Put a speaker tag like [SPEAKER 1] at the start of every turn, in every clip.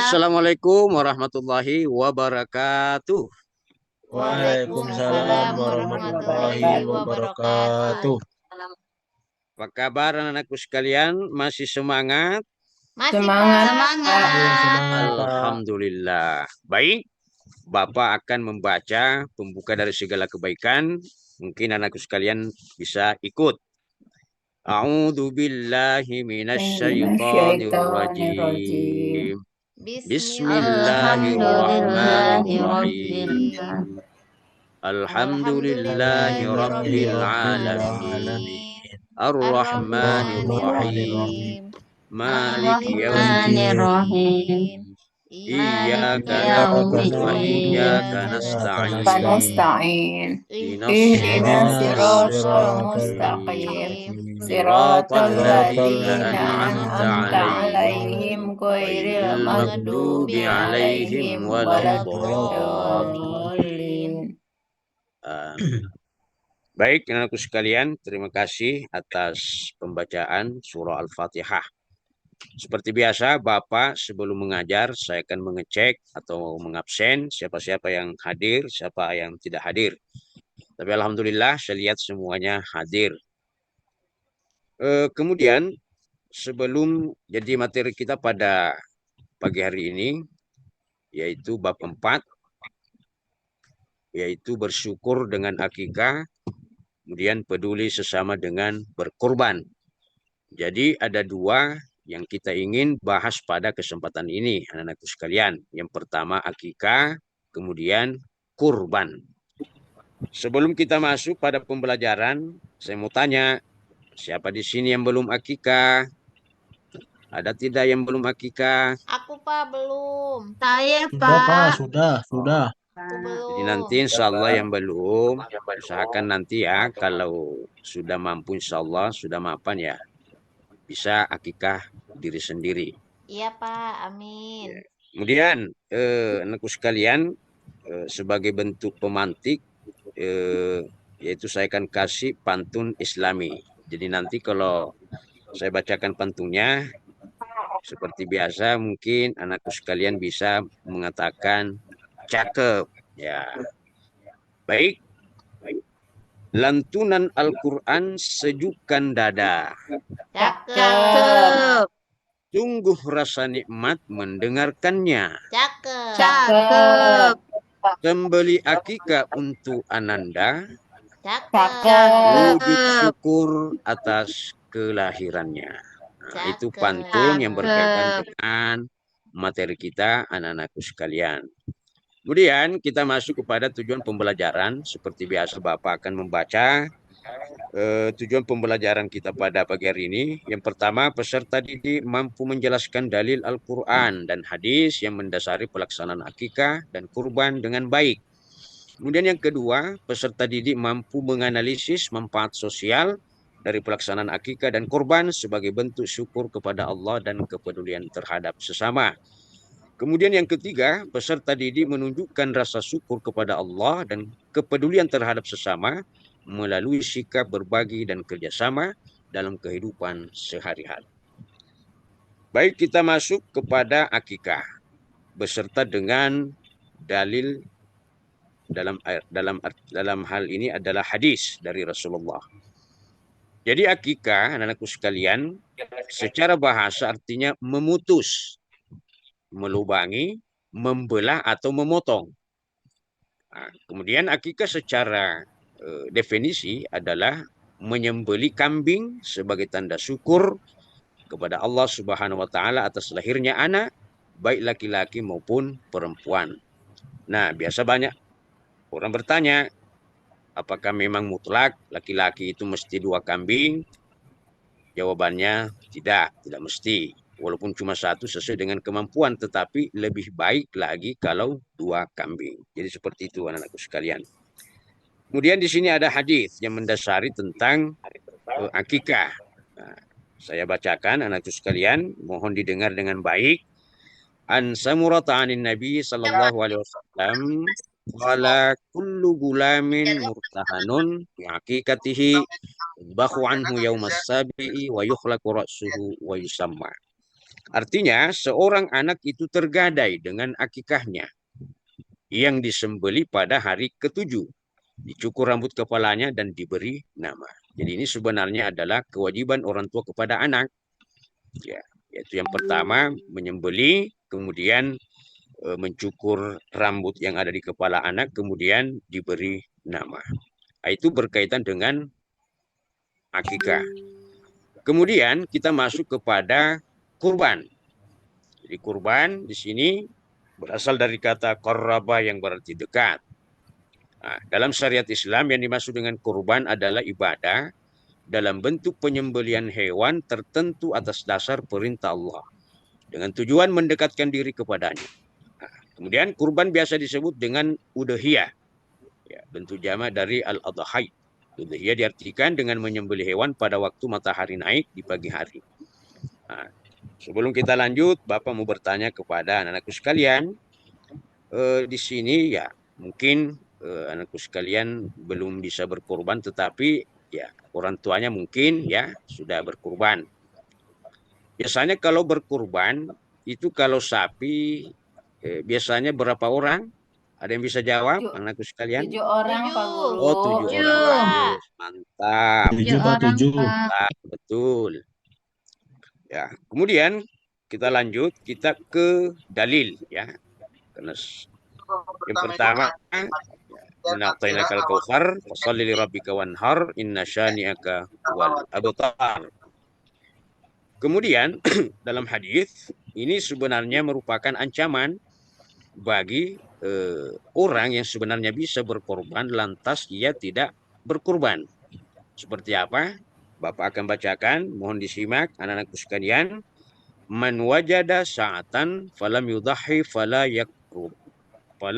[SPEAKER 1] Assalamualaikum warahmatullahi wabarakatuh.
[SPEAKER 2] Waalaikumsalam
[SPEAKER 3] Waalaikumsalam warahmatullahi
[SPEAKER 2] warahmatullahi
[SPEAKER 3] wabarakatuh.
[SPEAKER 2] wabarakatuh.
[SPEAKER 1] Apa kabar anak-anakku sekalian? Masih semangat?
[SPEAKER 3] Masih
[SPEAKER 2] Semangat,
[SPEAKER 3] Pak.
[SPEAKER 2] Pak.
[SPEAKER 3] Semangat.
[SPEAKER 1] Alhamdulillah. Baik, Bapak akan membaca pembuka dari segala kebaikan. Mungkin anakku sekalian bisa ikut. A'udzu billahi minasyaitonir
[SPEAKER 2] Minasyaitonirrajim.
[SPEAKER 1] rajim.
[SPEAKER 3] Alhamdulillahirobbilalamin.
[SPEAKER 1] Bismillahirrahmanirrahim. Alhamdulillahi rabbil alamin.
[SPEAKER 3] Alhamdulillahirobbilalamin.
[SPEAKER 1] Ar-Rahmanir-Rahim.
[SPEAKER 3] Ar-Rahmanir-Rahim.
[SPEAKER 1] Maliki
[SPEAKER 3] Ar-Rahmanir-Rahim.
[SPEAKER 1] yaumiddin.
[SPEAKER 3] Maliki
[SPEAKER 1] Iyyaka na'budu wa
[SPEAKER 3] yaumiddin.
[SPEAKER 1] iyyaka nasta'in.
[SPEAKER 2] Kanasta'in.
[SPEAKER 1] Ihdinas
[SPEAKER 2] Ihdinas
[SPEAKER 1] siratal
[SPEAKER 2] siratal
[SPEAKER 1] mustaqim.
[SPEAKER 2] mustaqim.
[SPEAKER 1] Siratal
[SPEAKER 2] Siratal
[SPEAKER 1] ladzina
[SPEAKER 2] ladzina
[SPEAKER 1] an'amta
[SPEAKER 2] an'amta
[SPEAKER 1] 'alaihim
[SPEAKER 2] alaihim ghairil
[SPEAKER 1] ghairil
[SPEAKER 2] maghdubi
[SPEAKER 1] maghdubi 'alaihim
[SPEAKER 2] alaihim
[SPEAKER 1] waladdallin.
[SPEAKER 2] waladdallin.
[SPEAKER 1] Amin. Baik, anakku sekalian, terima kasih atas pembacaan surah Al-Fatihah. Seperti biasa, Bapak sebelum mengajar, saya akan mengecek atau mengabsen siapa-siapa yang hadir, siapa yang tidak hadir. Tapi Alhamdulillah, saya lihat semuanya hadir. Kemudian, sebelum jadi materi kita pada pagi hari ini, yaitu bab 4, yaitu bersyukur dengan akikah, kemudian peduli sesama dengan berkorban. Jadi ada dua yang kita ingin bahas pada kesempatan ini, anak-anakku sekalian. Yang pertama akikah, kemudian kurban. Sebelum kita masuk pada pembelajaran, saya mau tanya, siapa di sini yang belum akikah? Ada tidak yang belum akikah?
[SPEAKER 3] Aku Pak belum.
[SPEAKER 4] Saya
[SPEAKER 2] Sudah, Pak.
[SPEAKER 4] Pak.
[SPEAKER 2] Sudah.
[SPEAKER 3] Aku
[SPEAKER 1] Jadi
[SPEAKER 3] belum.
[SPEAKER 1] nanti insya Allah yang belum, usahakan nanti ya, kalau sudah mampu insya Allah, sudah mapan ya, bisa akikah diri sendiri.
[SPEAKER 3] Iya Pak, amin.
[SPEAKER 1] Kemudian anakku sekalian, sebagai bentuk pemantik, yaitu saya akan kasih pantun Islami. Jadi nanti kalau saya bacakan pantunnya, seperti biasa mungkin anakku sekalian bisa mengatakan cakep. Ya, baik. Lantunan Al-Quran sejukkan dada.
[SPEAKER 3] Cakep.
[SPEAKER 1] Sungguh rasa nikmat mendengarkannya.
[SPEAKER 3] Cakep.
[SPEAKER 4] Cakep.
[SPEAKER 1] Sembeli akikah untuk Ananda.
[SPEAKER 3] Cakep.
[SPEAKER 1] Wujud syukur atas kelahirannya. Nah, itu
[SPEAKER 3] Cakep.
[SPEAKER 1] pantun yang berkaitan dengan materi kita, anak-anakku sekalian. Kemudian kita masuk kepada tujuan pembelajaran. Seperti biasa Bapak akan membaca tujuan pembelajaran kita pada pagi hari ini. Yang pertama, peserta didik mampu menjelaskan dalil Al-Quran dan hadis yang mendasari pelaksanaan akikah dan kurban dengan baik. Kemudian yang kedua, peserta didik mampu menganalisis manfaat sosial dari pelaksanaan akikah dan kurban sebagai bentuk syukur kepada Allah dan kepedulian terhadap sesama. Kemudian yang ketiga, peserta didik menunjukkan rasa syukur kepada Allah dan kepedulian terhadap sesama melalui sikap berbagi dan kerjasama dalam kehidupan sehari-hari. Baik, kita masuk kepada akikah beserta dengan dalil dalam hal ini adalah hadis dari Rasulullah. Jadi akikah, anak-anakku sekalian, secara bahasa artinya memutus, melubangi, membelah atau memotong. Nah, kemudian akikah secara definisi adalah menyembelih kambing sebagai tanda syukur kepada Allah Subhanahu wa taala atas lahirnya anak, baik laki-laki maupun perempuan. Nah, biasa banyak orang bertanya, apakah memang mutlak laki-laki itu mesti 2 kambing? Jawabannya tidak mesti. Walaupun cuma 1 sesuai dengan kemampuan, tetapi lebih baik lagi kalau 2 kambing. Jadi seperti itu anak-anakku sekalian. Kemudian di sini ada hadis yang mendasari tentang akikah. Nah, saya bacakan anakku sekalian, mohon didengar dengan baik. An Samurata anin Nabi sallallahu alaihi wasallam qala kullu gulamin murtahanun bi aqiqatihi bahu anhu yaumas sabi'i wa yukhlaqu ra'suhu wa yusamma. Artinya seorang anak itu tergadai dengan akikahnya yang disembeli pada hari ke-7. Dicukur rambut kepalanya dan diberi nama. Jadi ini sebenarnya adalah kewajiban orang tua kepada anak. Ya, yaitu yang pertama menyembeli, kemudian mencukur rambut yang ada di kepala anak, kemudian diberi nama. Itu berkaitan dengan akikah. Kemudian kita masuk kepada kurban. Jadi kurban di sini berasal dari kata qarraba yang berarti dekat. Nah, dalam syariat Islam yang dimaksud dengan kurban adalah ibadah dalam bentuk penyembelian hewan tertentu atas dasar perintah Allah dengan tujuan mendekatkan diri kepadanya. Nah, kemudian kurban biasa disebut dengan udhiyah. Ya, bentuk jamak dari al-adhai. Udhiyah diartikan dengan menyembelih hewan pada waktu matahari naik di pagi hari. Nah, sebelum kita lanjut, Bapak mau bertanya kepada anak-anakku sekalian. Di sini ya mungkin anakku sekalian belum bisa berkorban, tetapi ya orang tuanya mungkin ya sudah berkorban. Biasanya kalau berkorban itu kalau sapi biasanya berapa orang? Ada yang bisa jawab, anakku sekalian?
[SPEAKER 2] 7 orang, Pak
[SPEAKER 3] 7.
[SPEAKER 2] Guru.
[SPEAKER 1] Oh, 7
[SPEAKER 3] 7,
[SPEAKER 1] orang.
[SPEAKER 3] Pak.
[SPEAKER 1] Mantap.
[SPEAKER 4] 7 Pak, 7.
[SPEAKER 1] Mantap, betul. Ya, kemudian kita lanjut, kita ke dalil ya. Karena yang pertama, Ina'tainakal kautsar, fasholli lirabbika wanhar, inna syani'aka wal abtar. Kemudian dalam hadis ini sebenarnya merupakan ancaman bagi orang yang sebenarnya bisa berkorban lantas ia tidak berkorban. Seperti apa? Bapak akan bacakan, mohon disimak anak-anakku sekalian. Man wajada sa'atan falam yudhahi fala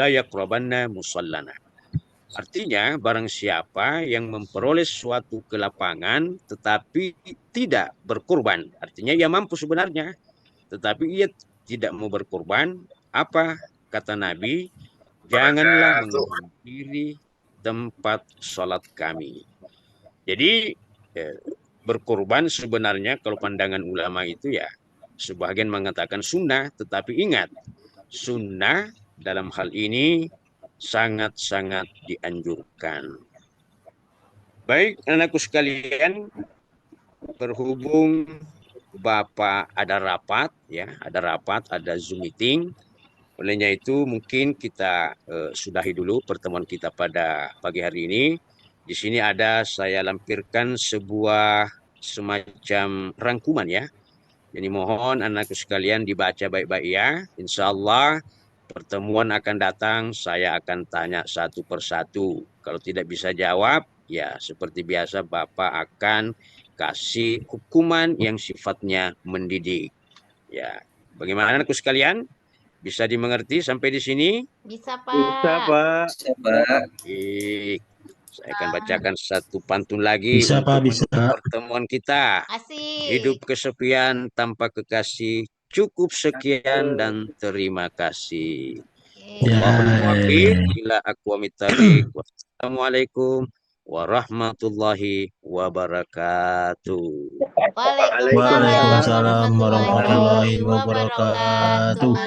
[SPEAKER 1] yaqrabanna musallana. Artinya barang siapa yang memperoleh suatu kelapangan tetapi tidak berkorban, artinya ia mampu sebenarnya tetapi ia tidak mau berkorban, apa kata Nabi? Janganlah menghampiri tempat sholat kami. Jadi berkorban sebenarnya kalau pandangan ulama itu ya sebagian mengatakan sunnah, tetapi ingat sunnah dalam hal ini sangat-sangat dianjurkan. Baik, anakku sekalian, berhubung Bapak ada rapat, ya, ada Zoom meeting. Olehnya itu mungkin kita sudahi dulu pertemuan kita pada pagi hari ini. Di sini saya lampirkan sebuah semacam rangkuman ya. Jadi mohon anakku sekalian dibaca baik-baik ya. Insya Allah pertemuan akan datang, saya akan tanya satu persatu. Kalau tidak bisa jawab, ya seperti biasa Bapak akan kasih hukuman yang sifatnya mendidik. Ya, bagaimana anakku sekalian? Bisa dimengerti sampai di sini?
[SPEAKER 3] Bisa, Pak.
[SPEAKER 5] Bisa, Pak.
[SPEAKER 1] Baik. Saya akan bacakan satu pantun lagi
[SPEAKER 4] Bisa, Pak,
[SPEAKER 1] untuk
[SPEAKER 4] bisa.
[SPEAKER 1] pertemuan kita.
[SPEAKER 3] Asik.
[SPEAKER 1] Hidup kesepian tanpa kekasih. Cukup sekian dan terima kasih.
[SPEAKER 4] Ya.
[SPEAKER 1] Wallahul muwaffiq ila aqwamit thariq. Wassalamualaikum warahmatullahi wabarakatuh.
[SPEAKER 3] Waalaikumsalam
[SPEAKER 4] Waalaikumsalam warahmatullahi
[SPEAKER 3] warahmatullahi wabarakatuh.
[SPEAKER 4] wabarakatuh.